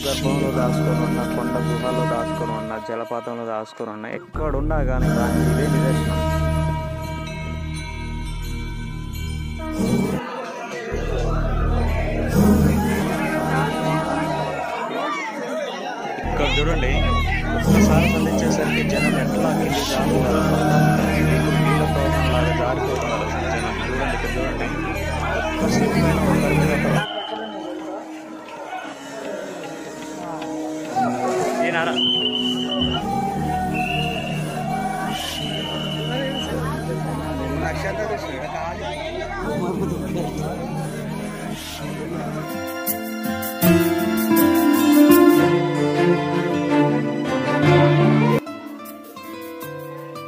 గర్భంలో దాచుకొని ఉన్న, కొండ గుహలో దాచుకొని ఉన్న, జలపాతంలో దాచుకొని ఉన్న, ఎక్కడున్నా కానీ దానికి ఇదే నిదర్శనం. ఇక్కడ చూడండి, ఒక్కసారి సంధించేసరికి జనం ఎట్లా కింది జారుతున్నారు, నీళ్ళ ప్రవాహం లాగా జారిపోతున్నారు జనం. చూడండి, ఇక్కడ చూడండి, ఒక్క స్లిప్ అయిన ఒకరి మీద ఏనారా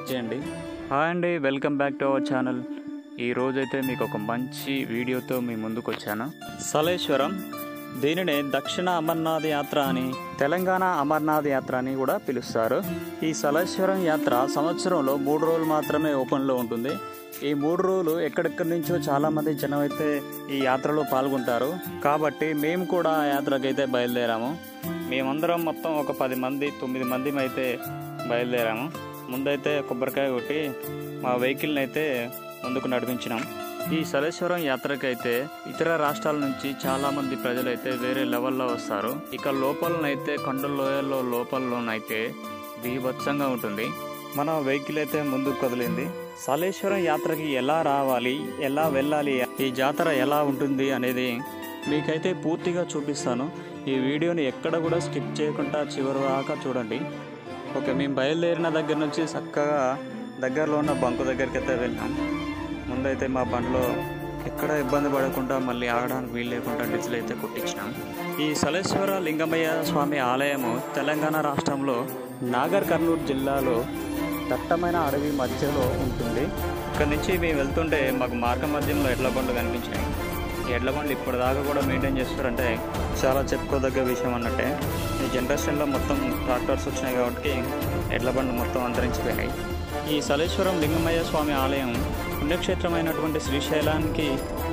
చేయండి. హాయ్ అండి, welcome back to our channel. ఈరోజైతే మీకు ఒక మంచి వీడియోతో మీ ముందుకు వచ్చాను. సలేశ్వరం, దీనినే దక్షిణ అమర్నాథ్ యాత్ర అని, తెలంగాణ అమర్నాథ్ యాత్ర అని కూడా పిలుస్తారు. ఈ సలేశ్వరం యాత్ర సంవత్సరంలో 3 రోజులు మాత్రమే ఓపెన్లో ఉంటుంది. ఈ 3 రోజులు ఎక్కడెక్కడి నుంచో చాలామంది జనం అయితే ఈ యాత్రలో పాల్గొంటారు. కాబట్టి మేము కూడా ఆ యాత్రకైతే బయలుదేరాము. మేమందరం మొత్తం ఒక 10 మంది 9 మంది అయితే బయలుదేరాము. ముందైతే కొబ్బరికాయ కొట్టి మా వెహికల్ని అయితే ముందుకు నడిపించినాం. ఈ సలేశ్వరం యాత్రకైతే ఇతర రాష్ట్రాల నుంచి చాలామంది ప్రజలైతే వేరే లెవెల్లో వస్తారు. ఇక లోపలనైతే కొండ లోయల్లో లోపలలోనైతే బీభత్సంగా ఉంటుంది. మన వెహికల్ అయితే ముందుకు కదిలింది. సలేశ్వరం యాత్రకి ఎలా రావాలి, ఎలా వెళ్ళాలి, ఈ జాతర ఎలా ఉంటుంది అనేది మీకైతే పూర్తిగా చూపిస్తాను. ఈ వీడియోని ఎక్కడ కూడా స్కిప్ చేయకుండా చివరి దాకా చూడండి. ఓకే, మేము బయలుదేరిన దగ్గర నుంచి చక్కగా దగ్గరలో ఉన్న బంకు దగ్గరికి అయితే వెళ్ళాం. ముందైతే మా బండ్లో ఎక్కడ ఇబ్బంది పడకుండా మళ్ళీ ఆగడానికి వీలు లేకుండా డీజిల్ అయితే కొట్టించినాం. ఈ సలేశ్వర లింగమయ్య స్వామి ఆలయము తెలంగాణ రాష్ట్రంలో నాగర్ కర్నూలు జిల్లాలో దట్టమైన అడవి మధ్యలో ఉంటుంది. ఇక్కడ నుంచి మేము వెళ్తుంటే మాకు మార్గ మధ్యంలో ఎడ్ల బండ్లు కనిపించాయి. ఈ ఎడ్ల బండ్లు ఇప్పటిదాకా కూడా మెయింటైన్ చేస్తారంటే చాలా చెప్పుకోదగ్గ విషయం అన్నట్టే. ఈ జనరేషన్లో మొత్తం ట్రాక్టర్స్ వచ్చినాయి కాబట్టి ఎడ్ల బండ్లు మొత్తం అంతరించిపోయినాయి. ఈ సలేశ్వరం లింగమయ్య స్వామి ఆలయం పుణ్యక్షేత్రమైనటువంటి శ్రీశైలానికి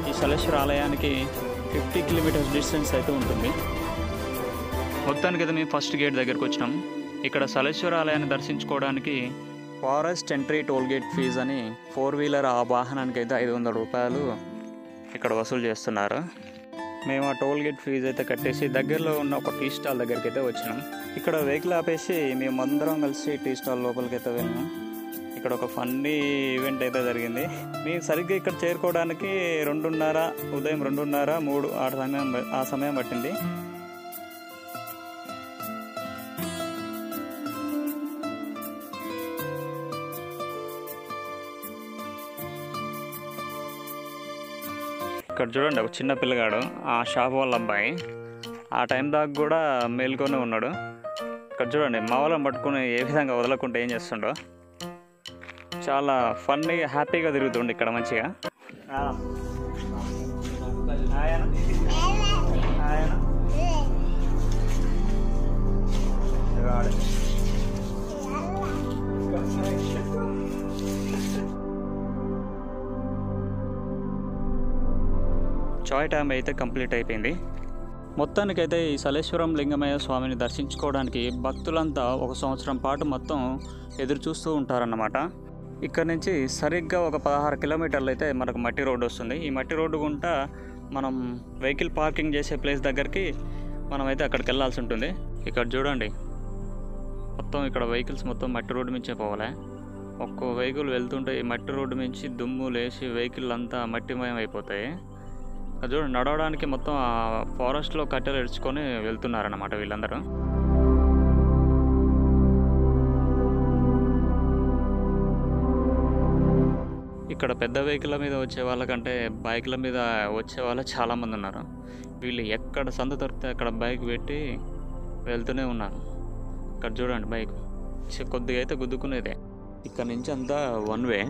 ఈ సలేశ్వర ఆలయానికి 50 కిలోమీటర్స్ డిస్టెన్స్ అయితే ఉంటుంది. మొత్తానికైతే మేము ఫస్ట్ గేట్ దగ్గరకు వచ్చినాం. ఇక్కడ సలేశ్వర ఆలయాన్ని దర్శించుకోవడానికి forest entry toll gate fee అని 4 వీలర్ ఆ వాహనానికి అయితే 500 రూపాయలు ఇక్కడ వసూలు చేస్తున్నారు. మేము ఆ టోల్ గేట్ ఫీజు అయితే కట్టేసి దగ్గరలో ఉన్న ఒక టీ స్టాల్ దగ్గరికి అయితే వచ్చినాం. ఇక్కడ వెహికల్ ఆపేసి మేము అందరం కలిసి టీ స్టాల్ లోపలికి అయితే వెళ్ళినాం. ఇక్కడ ఒక ఫన్నీ ఈవెంట్ అయితే జరిగింది. మేము సరిగ్గా ఇక్కడ చేరుకోవడానికి 2:30 ఉదయం 2:30 3 ఆ సమయం పట్టింది. ఇక్కడ చూడండి, ఒక చిన్న పిల్లగాడు, ఆ షాప్ వాళ్ళ అబ్బాయి, ఆ టైం దాకా కూడా మేల్కొనే ఉన్నాడు. ఇక్కడ చూడండి, మా వాళ్ళని పట్టుకుని ఏ విధంగా వదలకుండా ఏం చేస్తుండో. చాలా ఫన్నీగా హ్యాపీగా తిరుగుతుండే ఇక్కడ మంచిగా. చాయ్ టైం అయితే కంప్లీట్ అయిపోయింది. మొత్తానికైతే ఈ సలేశ్వరం లింగమయ్య స్వామిని దర్శించుకోవడానికి భక్తులంతా 1 సంవత్సరం పాటు మొత్తం ఎదురు చూస్తూ ఉంటారన్నమాట. ఇక్కడ నుంచి సరిగ్గా ఒక 16 కిలోమీటర్లు అయితే మనకు మట్టి రోడ్డు వస్తుంది. ఈ మట్టి రోడ్డు గుంటా మనం వెహికల్ పార్కింగ్ చేసే ప్లేస్ దగ్గరికి మనమైతే అక్కడికి వెళ్ళాల్సి ఉంటుంది. ఇక్కడ చూడండి, మొత్తం ఇక్కడ వెహికల్స్ మొత్తం మట్టి రోడ్డు మించే పోవాలి. ఒక్కో వెహికల్ వెళ్తుంటే ఈ మట్టి రోడ్డు మించి దుమ్ము లేచి వెహికల్ అంతా మట్టిమయం అయిపోతాయి. చూడండి, నడవడానికి మొత్తం ఆ ఫారెస్ట్లో కట్టెలు ఇడ్చుకొని వెళ్తున్నారన్నమాట వీళ్ళందరూ. ఇక్కడ పెద్ద వెహికల్ మీద వచ్చే వాళ్ళకంటే బైక్ల మీద వచ్చే వాళ్ళు చాలామంది ఉన్నారు. వీళ్ళు ఎక్కడ సందు దొరికితే అక్కడ బైక్ పెట్టి వెళ్తూనే ఉన్నారు. ఇక్కడ చూడండి, బైక్ కొద్దిగా అయితే గుద్దుకునేదే. ఇక్కడ నుంచి అంతా 1 వే.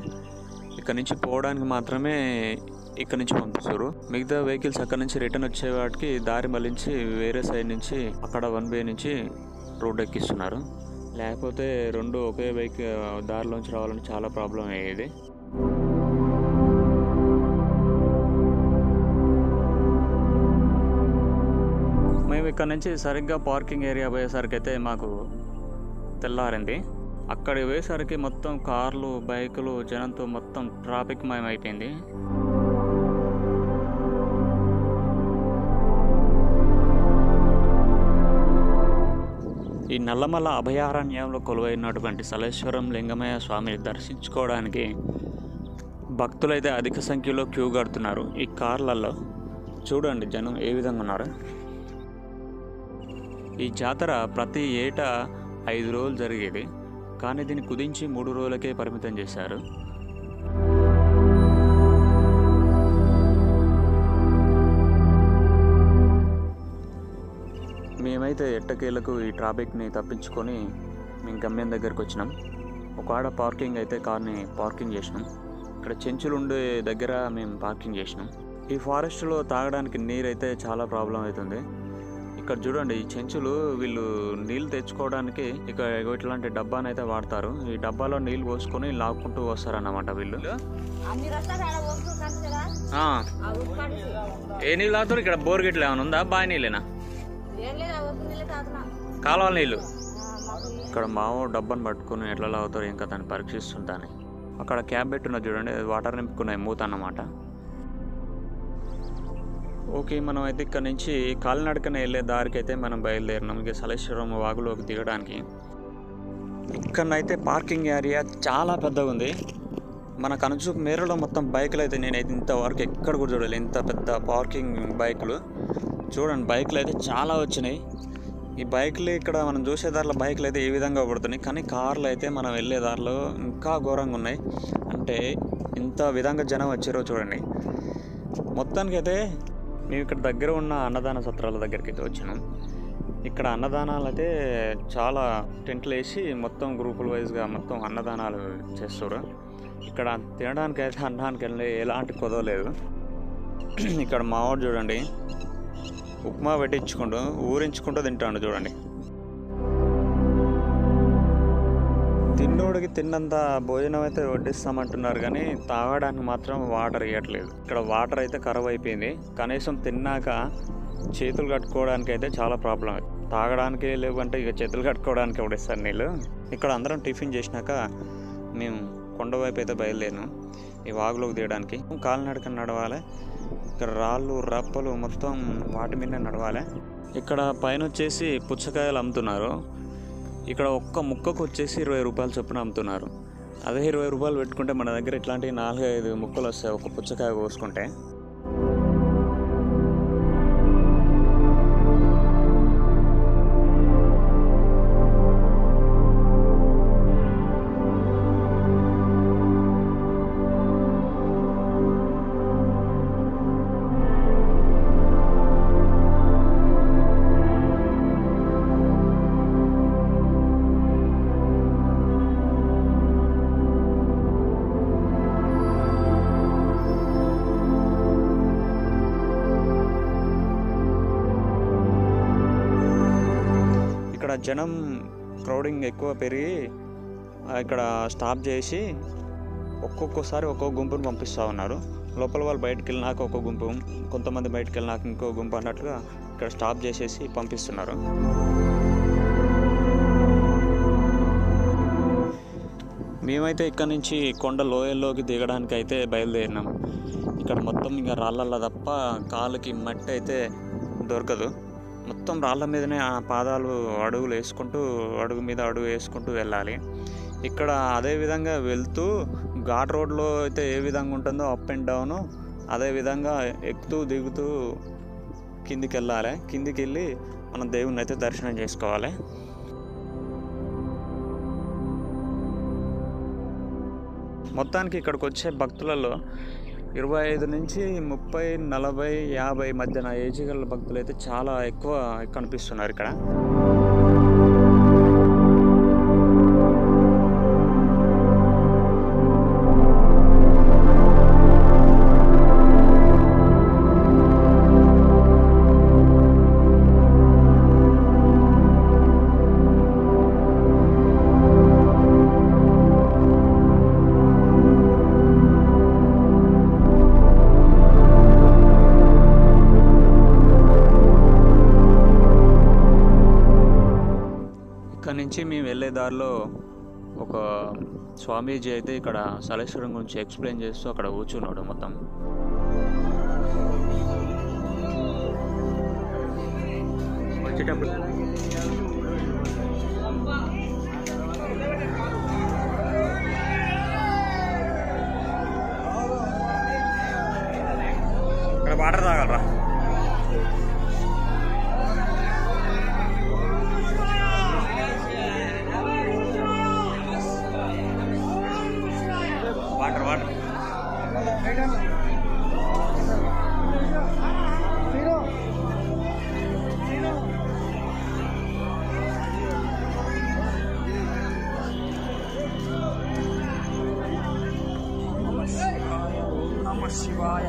ఇక్కడ నుంచి పోవడానికి మాత్రమే ఇక్కడ నుంచి పంపిస్తారు. మిగతా వెహికల్స్ అక్కడ నుంచి రిటర్న్ వచ్చే వాటికి దారి మళ్ళించి వేరే సైడ్ నుంచి అక్కడ 1 వే నుంచి రోడ్ ఎక్కిస్తున్నారు. లేకపోతే 2 ఒకే బైక్ దారిలోంచి రావాలని చాలా ప్రాబ్లం అయ్యేది. మేము ఇక్కడ నుంచి సరిగ్గా పార్కింగ్ ఏరియా పోయేసరికి అయితే మాకు తెల్లారింది. అక్కడికి పోయేసరికి మొత్తం కార్లు, బైకులు, జనంతో మొత్తం ట్రాఫిక్ మయం అయిపోయింది. ఈ నల్లమల్ల అభయారణ్యంలో కొలువైనటువంటి సలేశ్వరం లింగమయ్య స్వామిని దర్శించుకోవడానికి భక్తులైతే అధిక సంఖ్యలో క్యూ కడుతున్నారు. ఈ కార్లలో చూడండి జనం ఏ విధంగా ఉన్నారు. ఈ జాతర ప్రతి ఏటా 5 రోజులు జరిగేది, కానీ దీన్ని కుదించి 3 రోజులకే పరిమితం చేశారు. మేమైతే ఎట్టకేలకు ఈ ట్రాఫిక్ని తప్పించుకొని మేము గమ్యం దగ్గరికి వచ్చినాం. ఒక ఆడ పార్కింగ్ అయితే కార్ని పార్కింగ్ చేసినాం. ఇక్కడ చెంచులు ఉండే దగ్గర మేము పార్కింగ్ చేసినాం. ఈ ఫారెస్ట్లో తాగడానికి నీరు అయితే చాలా ప్రాబ్లం అవుతుంది. ఇక్కడ చూడండి, ఈ చెంచులు వీళ్ళు నీళ్ళు తెచ్చుకోవడానికి ఇక్కడ ఇట్లాంటి డబ్బాని అయితే వాడతారు. ఈ డబ్బాలో నీళ్ళు పోసుకొని లాక్కుంటూ వస్తారన్నమాట వీళ్ళు. ఏ నీళ్ళు తాగుతారు? ఇక్కడ బోర్ గిట్ల ఏమైనా ఉందా? బావి నీళ్ళేనా? కాలువ నీళ్ళు. ఇక్కడ మావో డబ్బాను పట్టుకుని ఎట్లా లాగుతారు ఇంకా దాన్ని పరీక్షిస్తుంటాను. అక్కడ క్యాబ్ పెట్టున్నా చూడండి, వాటర్ నింపుకున్నాయి మూత అన్నమాట. ఓకే, మనం అయితే ఇక్కడ నుంచి కాలినడకన వెళ్ళే దారికి అయితే మనం బయలుదేరినాం ఇక సలేశ్వరం వాగులోకి దిగడానికి. ఇక్కడనైతే పార్కింగ్ ఏరియా చాలా పెద్దగా ఉంది. మన కనుచూపు మేరలో మొత్తం బైకులు అయితే నేనైతే ఇంతవరకు ఎక్కడ కూడా చూడాలి, ఇంత పెద్ద పార్కింగ్ బైకులు. చూడండి, బైకులు అయితే చాలా వచ్చినాయి. ఈ బైకులు ఇక్కడ మనం చూసే దారిలో బైకులు అయితే ఏ విధంగా పడుతున్నాయి, కానీ కార్లు అయితే మనం వెళ్ళే దారిలో ఇంకా ఘోరంగా ఉన్నాయి. అంటే ఇంత విధంగా జనం వచ్చారో చూడండి. మొత్తానికి అయితే మేము ఇక్కడ దగ్గర ఉన్న అన్నదాన సత్రాల దగ్గరికి అయితే వచ్చినాం. ఇక్కడ అన్నదానాలు అయితే చాలా టెంట్లు వేసి మొత్తం గ్రూపుల వైజ్గా మొత్తం అన్నదానాలు చేస్తారు. ఇక్కడ తినడానికి అయితే అన్నానికి వెళ్ళి ఎలాంటి కుదవలేదు. ఇక్కడ మావాడు చూడండి ఉప్మా పెట్టించుకుంటూ ఊరించుకుంటూ తింటాడు చూడండి. తిన్నోడికి తిన్నంత భోజనం అయితే వడ్డిస్తామంటున్నారు, కానీ తాగడానికి మాత్రం వాటర్ ఇవ్వట్లేదు. ఇక్కడ వాటర్ అయితే ఖరాబ్ అయిపోయింది. కనీసం తిన్నాక చేతులు కట్టుకోవడానికి అయితే చాలా ప్రాబ్లం. తాగడానికి లేవంటే ఇక చేతులు కట్టుకోవడానికి ఎవడిస్తారు నీళ్ళు. ఇక్కడ అందరం టిఫిన్ చేసినాక మేము కొండ వైపు అయితే బయలుదేరినాం ఈ వాగులోకి దిగడానికి. కాలినడక నడవాలి. ఇక్కడ రాళ్ళు, రప్పలు మొత్తం వాటి మీద నడవాలి. ఇక్కడ పైన వచ్చేసి పుచ్చకాయలు అమ్ముతున్నారు. ఇక్కడ ఒక్క ముక్కకు వచ్చేసి 20 రూపాయలు చొప్పున అమ్ముతున్నారు. అదే 20 రూపాయలు పెట్టుకుంటే మన దగ్గర ఇట్లాంటి 4-5 ముక్కలు వస్తాయి ఒక పుచ్చకాయ కోసుకుంటే. ఇక్కడ జనం క్రౌడింగ్ ఎక్కువ పెరిగి ఇక్కడ స్టాప్ చేసి ఒక్కొక్కసారి ఒక్కొక్క గుంపును పంపిస్తూ ఉన్నారు. లోపల వాళ్ళు బయటకు వెళ్ళినాక ఒక గుంపు, కొంతమంది బయటకు వెళ్ళినాక ఇంకో గుంపు అన్నట్లుగా ఇక్కడ స్టాప్ చేసేసి పంపిస్తున్నారు. మేమైతే ఇక్కడ నుంచి కొండ లోయల్లోకి దిగడానికి అయితే బయలుదేరినాం. ఇక్కడ మొత్తం ఇంకా రాళ్ళల్లో తప్ప కాలుకి మట్టి అయితే దొరకదు. మొత్తం రాళ్ళ మీదనే ఆ పాదాలు అడుగులు వేసుకుంటూ అడుగు మీద అడుగు వేసుకుంటూ వెళ్ళాలి. ఇక్కడ అదే విధంగా వెళ్తూ ఘాట్ రోడ్లో అయితే ఏ విధంగా ఉంటుందో అప్ అండ్ డౌను అదే విధంగా ఎక్కుతూ దిగుతూ కిందికి వెళ్ళాలి. కిందికి వెళ్ళి మనం దేవుణ్ణి అయితే దర్శనం చేసుకోవాలి. మొత్తానికి ఇక్కడికి వచ్చే భక్తులలో 25 నుంచి 30, 40, 50 మధ్యన ఏజ్ గల భక్తులు అయితే చాలా ఎక్కువ కనిపిస్తున్నారు ఇక్కడ. అక్కడి నుంచి మేము వెళ్ళే దారిలో ఒక స్వామీజీ అయితే ఇక్కడ సలేశ్వరం గురించి ఎక్స్ప్లెయిన్ చేస్తూ అక్కడ కూర్చున్నాడు మొత్తం. వచ్చేటప్పుడు ఇక్కడ వాటర్ తాగలరా? వాటర్ వాటర్ శివాయ.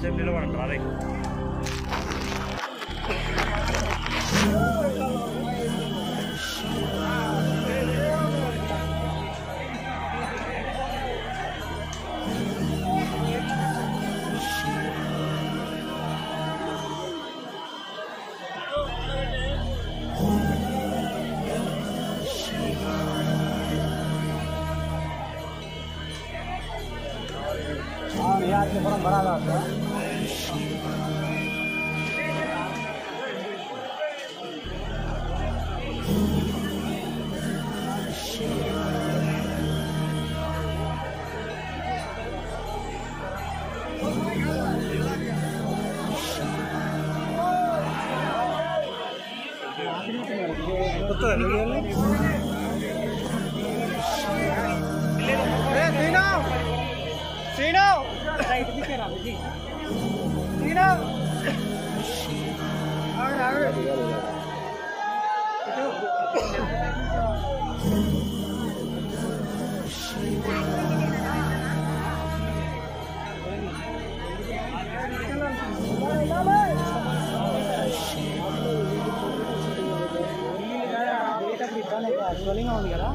సేపు నిలబడండి రాలే. ఉంది కదా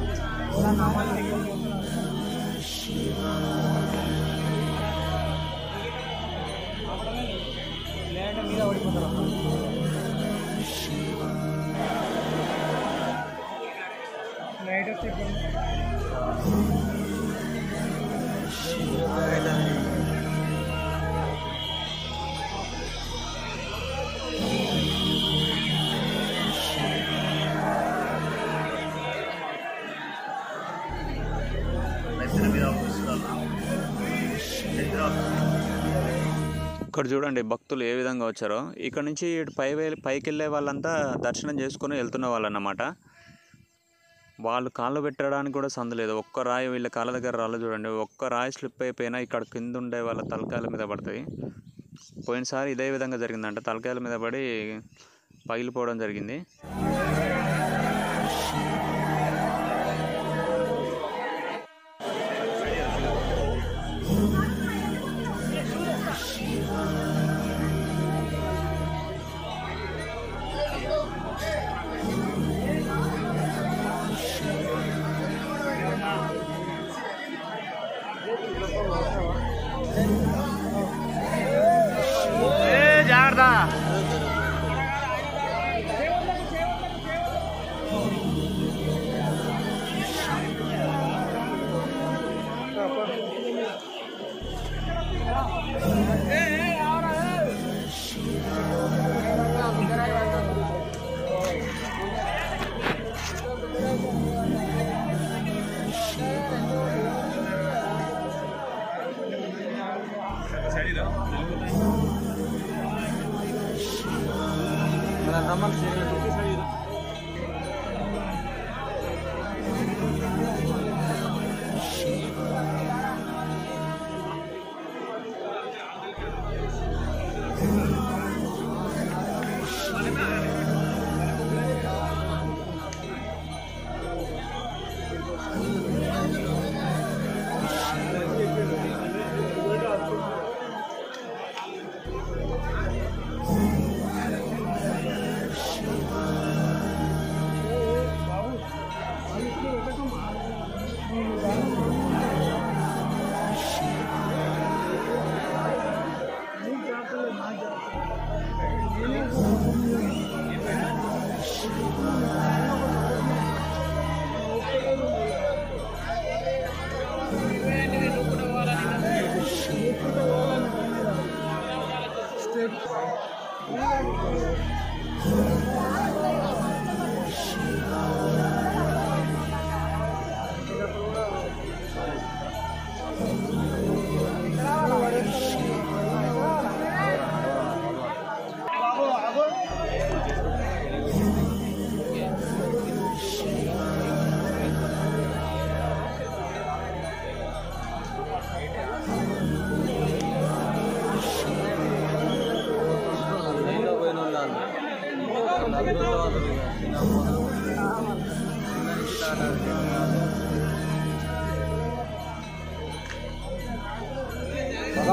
లేదంటే మీద ఓడిపోతారు. నైట్ వచ్చి ఇక్కడ చూడండి భక్తులు ఏ విధంగా వచ్చారో. ఇక్కడ నుంచి పైకి వెళ్ళే వాళ్ళంతా దర్శనం చేసుకొని వెళ్తున్న వాళ్ళు అన్నమాట. వాళ్ళు కాళ్ళు పెట్టడానికి కూడా సందు లేదు. ఒక్క రాయి వీళ్ళ కాళ్ళ దగ్గర రాళ్ళు చూడండి. ఒక్క రాయి స్లిప్ అయిపోయినా ఇక్కడ కింద ఉండే వాళ్ళ తలకాయల మీద పడుతుంది. పోయినసారి ఇదే విధంగా జరిగిందంట. తలకాయల మీద పడి పగిలిపోవడం జరిగింది. జాగ్రత్త.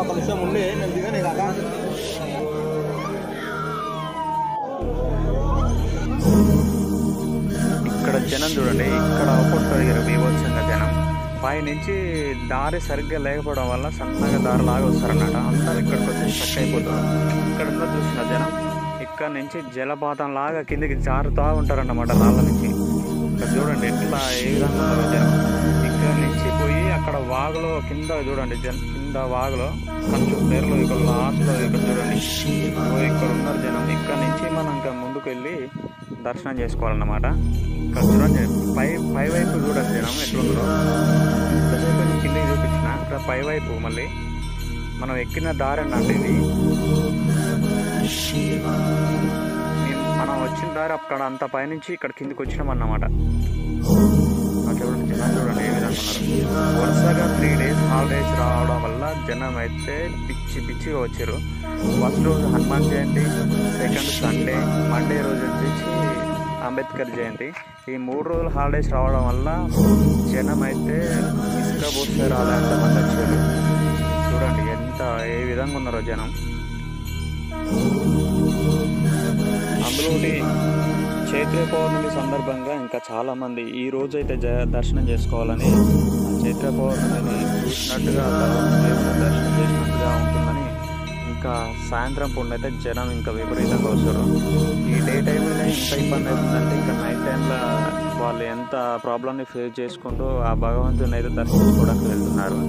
ఒక నిమిషం ఉండి నేను దిగనే కాక ఇక్కడ జనం చూడండి, ఇక్కడ ఒక్కొక్కరు బీభత్సంగా జనం. పైనుంచి దారి సరిగ్గా లేకపోవడం వల్ల సన్నగా దారి లాగా వస్తారన్నమాట. అందరూ ఇక్కడికి వచ్చి స్టక్ అయిపోతారు. ఇక్కడ ఉన్న చూసిన జనం ఇక్కడ నుంచి జలపాతం లాగా కిందికి జారుతూ ఉంటారన్నమాట రాళ్ళ నుంచి. ఇక్కడ చూడండి ఎట్లా ఏ విధంగా ఉన్నారో జనం. ఇక్కడ నుంచి పోయి అక్కడ వాగులో కింద చూడండి, కింద వాగులో కొంచెం పేర్లు ఇక్కడ లాస్ట్లో ఇక్కడ చూడండి ఇక్కడ ఉన్నారు జనం. ఇక్కడ నుంచి మనం ఇంకా ముందుకు వెళ్ళి దర్శనం చేసుకోవాలన్నమాట. ఇక్కడ చూడండి పై వైపు చూడండి జనం ఎట్లుందో. ఇంతసేపు కిందకి చూపించిన ఇక్కడ పై వైపు మళ్ళీ మనం ఎక్కిన దారి అన్నట్టు ఇది. మనం వచ్చిన దారి అక్కడ అంత పైనుంచి ఇక్కడ కిందికి వచ్చినాం అన్నమాట. చూడండి జనం చూడండి ఏ విధంగా ఉన్నారు. వరుసగా 3 days హాలిడేస్ రావడం వల్ల జనం అయితే పిచ్చిగా వచ్చారు. ఫస్ట్ రోజు Hanuman Jayanti, second Sunday, Monday రోజు వచ్చేసి అంబేద్కర్ జయంతి. ఈ 3 రోజులు హాలిడేస్ రావడం వల్ల జనం అయితే ఇసుక పోస్తే రాలేంతమంది వచ్చారు. చూడండి ఏ విధంగా ఉన్నారో జనం. అందులోని చైత్ర పౌర్ణమి సందర్భంగా ఇంకా చాలామంది ఈ రోజు అయితే దర్శనం చేసుకోవాలని, చైత్ర పౌర్ణమిని చూసినట్టుగా దేవుని దర్శనం చేసినట్టుగా ఉంటుందని ఇంకా సాయంత్రం పూట అయితే జనం ఇంకా విపరీతంగా వస్తారు. ఈ డే టైంలోనే ఇంత ఇబ్బంది అవుతుందంటే ఇంకా నైట్ టైంలో వాళ్ళు ఎంత ప్రాబ్లమ్ని ఫేస్ చేసుకుంటూ ఆ భగవంతుని అయితే దర్శించుకోవడానికి వెళ్తున్నారు.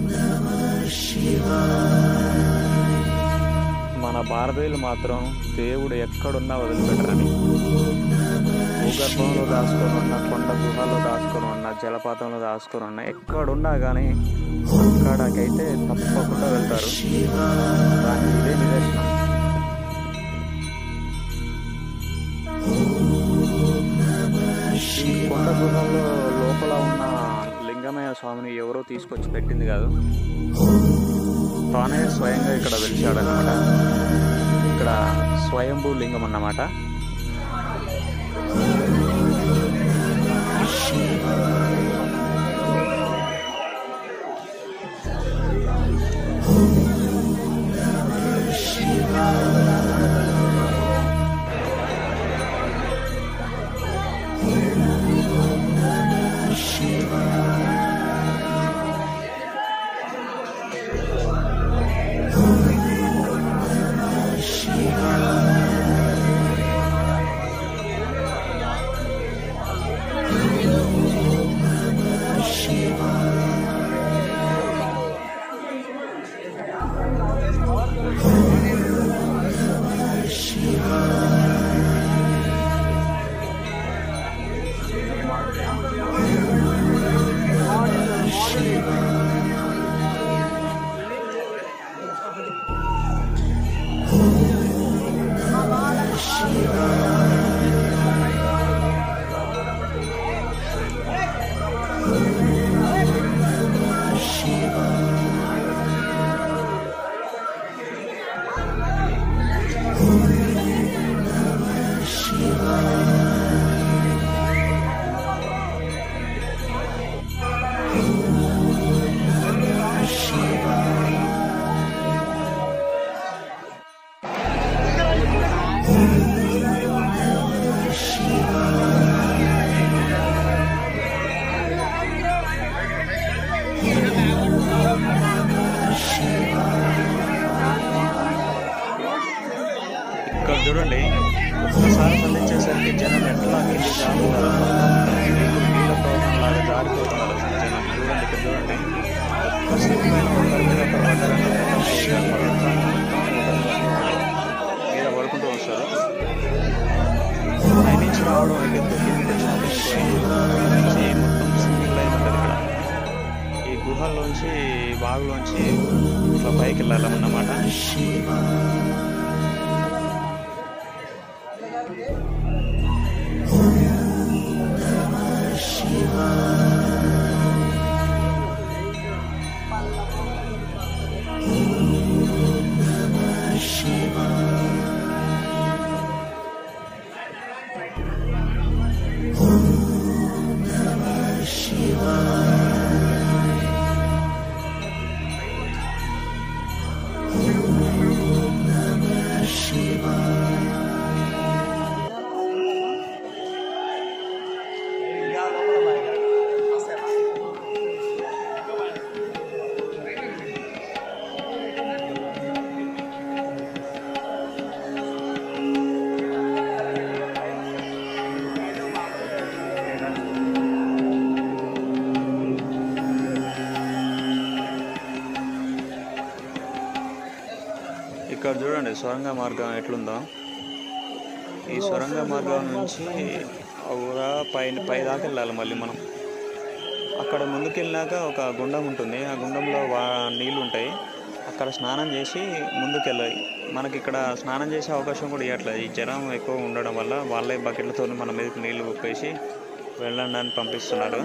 మన భారతీయులు మాత్రం దేవుడు ఎక్కడున్నా వదిలిపెట్టరని, భూగర్భంలో దాచుకొని ఉన్న, కొండ గుహలో దాచుకొని ఉన్న, జలపాతంలో దాచుకొని ఉన్న, ఎక్కడున్నా కానీ అక్కడికైతే తప్పకుండా వెళ్తారు. దానికి ఇదే నిదర్శనం. ఈ కొండ గుహలో లోపల ఉన్న లింగమయ్య స్వామిని ఎవరో తీసుకొచ్చి పెట్టింది కాదు, తానే స్వయంగా ఇక్కడ వెలిచాడనమాట. ఇక్కడ స్వయంభూ లింగం అన్నమాట. ఇక్కడ చూడండి, ఒక్కసారి సంధించేసరికి జనం ఎట్లా కింది జారుతారు, నీళ్ళ ప్రవాహం లాగా జారిపోతున్నారు జనం. చూడండి ఇక్కడ చూడండి, ఒక్క స్లిప్ అయిన ఒకరి మీద మీద పడుకుంటూ వస్తారు. పైనుంచి రావడం అయితే కిందికి వచ్చినట్టు మొత్తం సింగిల్ లైన్ ఉంటుంది ఇక్కడ. ఈ గుహల్లోంచి బాగులోంచి ఇట్లా పైకి వెళ్ళాలన్నమాట. ఇక్కడ చూడండి సొరంగ మార్గం ఎట్లుందో. ఈ సొరంగ మార్గం నుంచి పై దాకా వెళ్ళాలి. మళ్ళీ మనం అక్కడ ముందుకెళ్ళినాక ఒక గుండం ఉంటుంది. ఆ గుండంలో నీళ్ళు ఉంటాయి. అక్కడ స్నానం చేసి ముందుకెళ్ళాలి. మనకి ఇక్కడ స్నానం చేసే అవకాశం కూడా ఇవ్వట్లేదు. ఈ జనం ఎక్కువ ఉండడం వల్ల వాళ్ళే బకెట్లతో మన మీదకి నీళ్లు ఉప్పేసి వెళ్ళండి అని పంపిస్తున్నారు.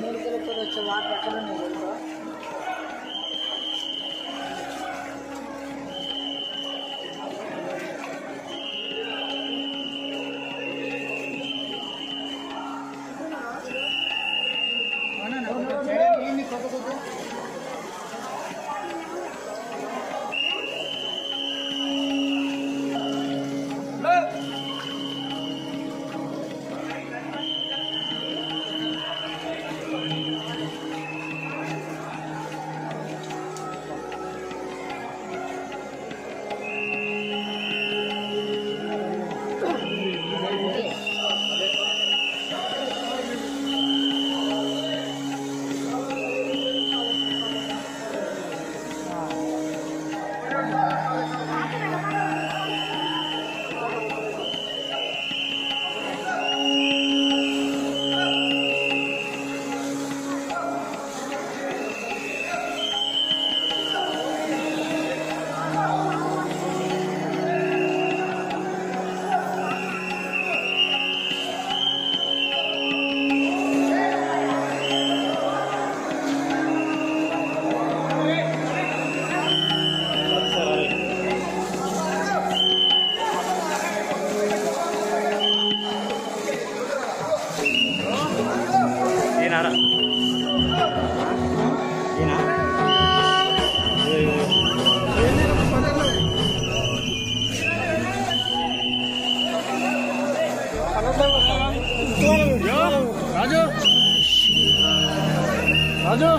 రాజు రాజు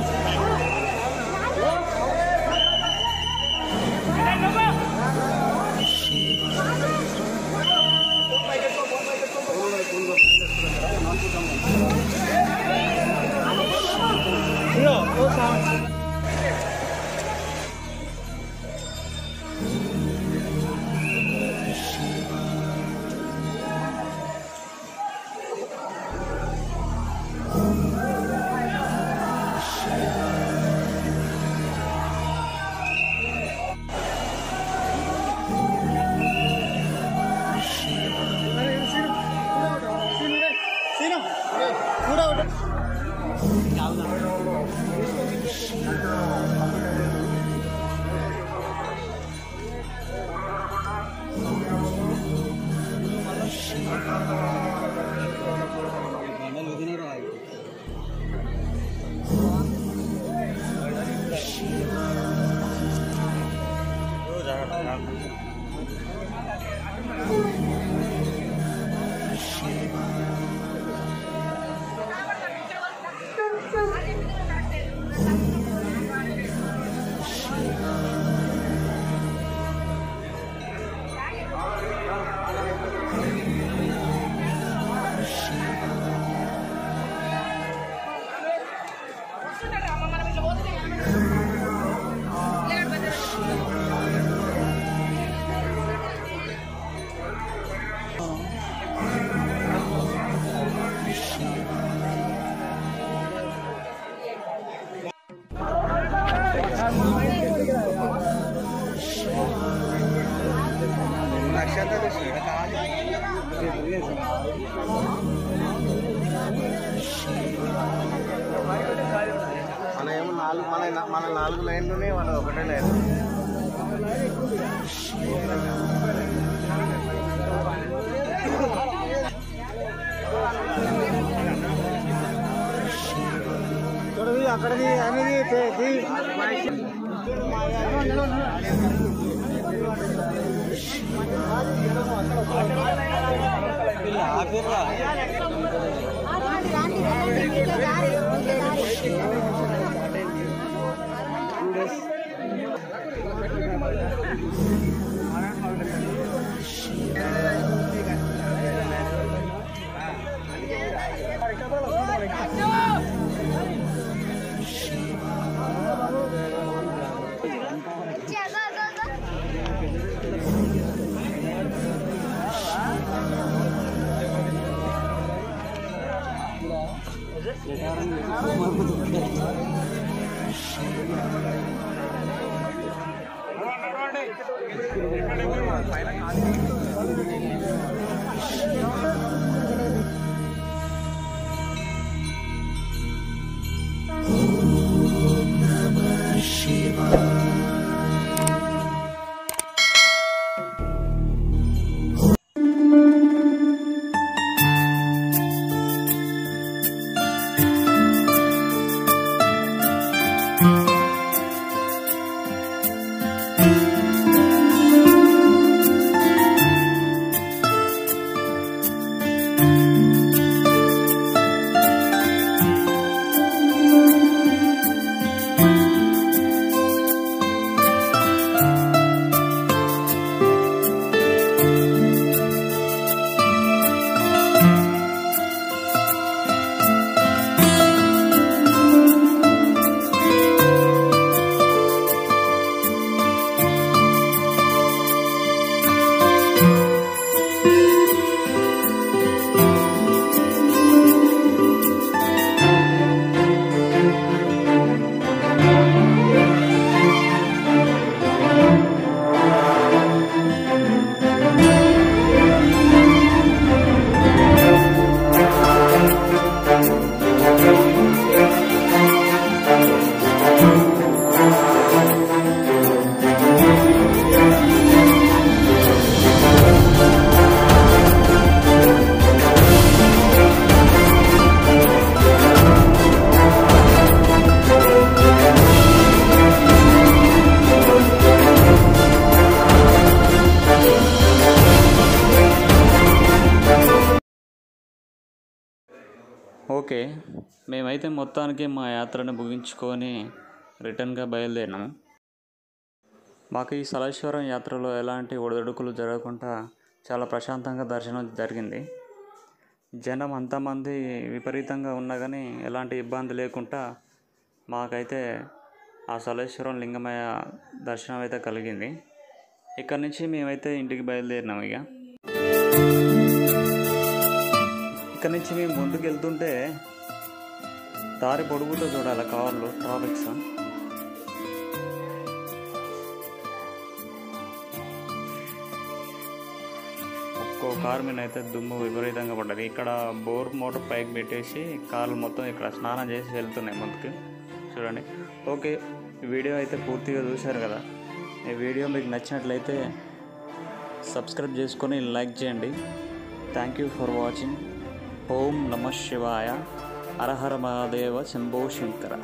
మన 4 లైన్లోనే మన ఒకటే లైన్. చూడవి అక్కడికి అనేది ఓకే, మేమైతే మొత్తానికి మా యాత్రను ముగించుకొని రిటర్న్గా బయలుదేరినాము. మాకు ఈ సలేశ్వరం యాత్రలో ఎలాంటి ఒడిదుడుకులు జరగకుండా చాలా ప్రశాంతంగా దర్శనం జరిగింది. జనం అంతమంది విపరీతంగా ఉన్నా కానీ ఎలాంటి ఇబ్బంది లేకుండా మాకైతే ఆ సలేశ్వరం లింగమయ్య దర్శనం అయితే కలిగింది. ఇక్కడి నుంచి మేమైతే ఇంటికి బయలుదేరినాము. ఇక్కడ నుంచి మేము ముందుకు వెళ్తుంటే దారి పొడుగుతో చూడాలి కార్లు, ట్రాఫిక్స్. ఒక్కో కారు మీద అయితే దుమ్ము విపరీతంగా పడ్డది. ఇక్కడ బోర్ మోటార్ పైకి పెట్టేసి కార్లు మొత్తం ఇక్కడ స్నానం చేసి వెళ్తున్నాయి ముందుకు. చూడండి. ఓకే, ఈ వీడియో అయితే పూర్తిగా చూశారు కదా. ఈ వీడియో మీకు నచ్చినట్లయితే సబ్స్క్రైబ్ చేసుకొని లైక్ చేయండి. Thank you for watching. ఓం నమః శివాయ. హర హర మహాదేవ శంభో శంకర.